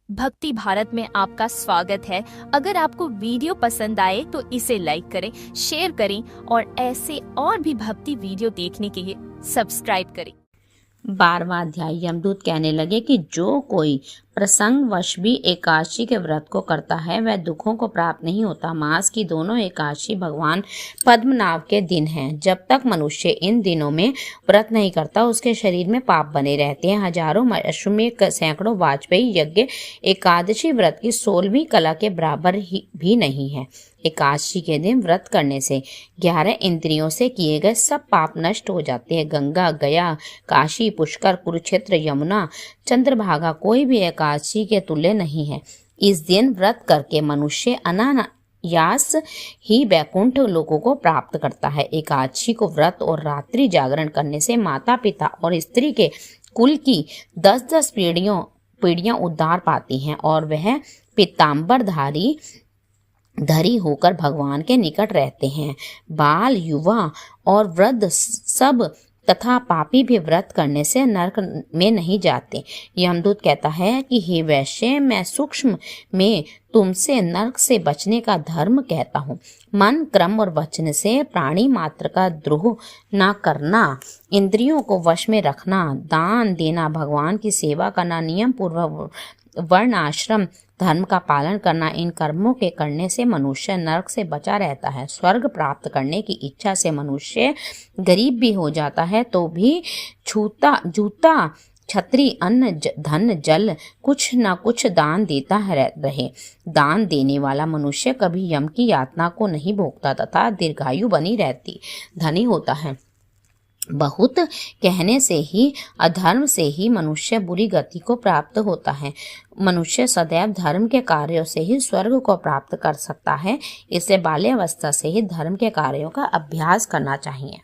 भक्ति भारत में आपका स्वागत है। अगर आपको वीडियो पसंद आए तो इसे लाइक करें, शेयर करें और ऐसे और भी भक्ति वीडियो देखने के लिए सब्सक्राइब करें। 12वां अध्याय। यमदूत कहने लगे कि जो कोई प्रसंगवश भी एकादशी के व्रत को करता है वह दुखों को प्राप्त नहीं होता। मास की दोनों एकादशी भगवान पद्मनाभ के दिन हैं। जब तक मनुष्य इन दिनों में व्रत नहीं करता उसके शरीर में पाप बने रहते हैं। हजारों अश्वमेध सैकड़ों वाजपेयी यज्ञ एकादशी व्रत की 16वीं कला के बराबर भी नहीं है। एकादशी के दिन व्रत करने से 11 इंद्रियों से किए गए सब पाप नष्ट हो जाते हैं। गंगा, गया, काशी, पुष्कर, कुरुक्षेत्र, यमुना, चंद्रभागा कोई भी एकादशी के तुल्य नहीं है। इस दिन व्रत करके मनुष्य अनायास ही वैकुंठ लोकों को प्राप्त करता है। एकादशी को व्रत और रात्रि जागरण करने से माता पिता और स्त्री के कुल की 10-10 पीढ़ियां उद्धार पाती हैं और वह पीताम्बर धरी होकर भगवान के निकट रहते हैं। बाल, युवा और वृद्ध सब तथा पापी भी व्रत करने से नरक में नहीं जाते। यमदूत कहता है कि हे वैश्य, मैं सूक्ष्म में तुमसे नरक से बचने का धर्म कहता हूँ। मन, क्रम और वचन से प्राणी मात्र का द्रोह न करना, इंद्रियों को वश में रखना, दान देना, भगवान की सेवा करना, नियम पूर्वक वर्ण आश्रम धर्म का पालन करना, इन कर्मों के करने से मनुष्य नरक से बचा रहता है। स्वर्ग प्राप्त करने की इच्छा से मनुष्य गरीब भी हो जाता है तो भी जूता, छतरी, अन्न, धन, जल कुछ न कुछ दान देता रहे। दान देने वाला मनुष्य कभी यम की यातना को नहीं भोगता तथा दीर्घायु बनी रहती धनी होता है। बहुत कहने से ही, अधर्म से ही मनुष्य बुरी गति को प्राप्त होता है। मनुष्य सदैव धर्म के कार्यों से ही स्वर्ग को प्राप्त कर सकता है। इसे बाल्यावस्था से ही धर्म के कार्यों का अभ्यास करना चाहिए।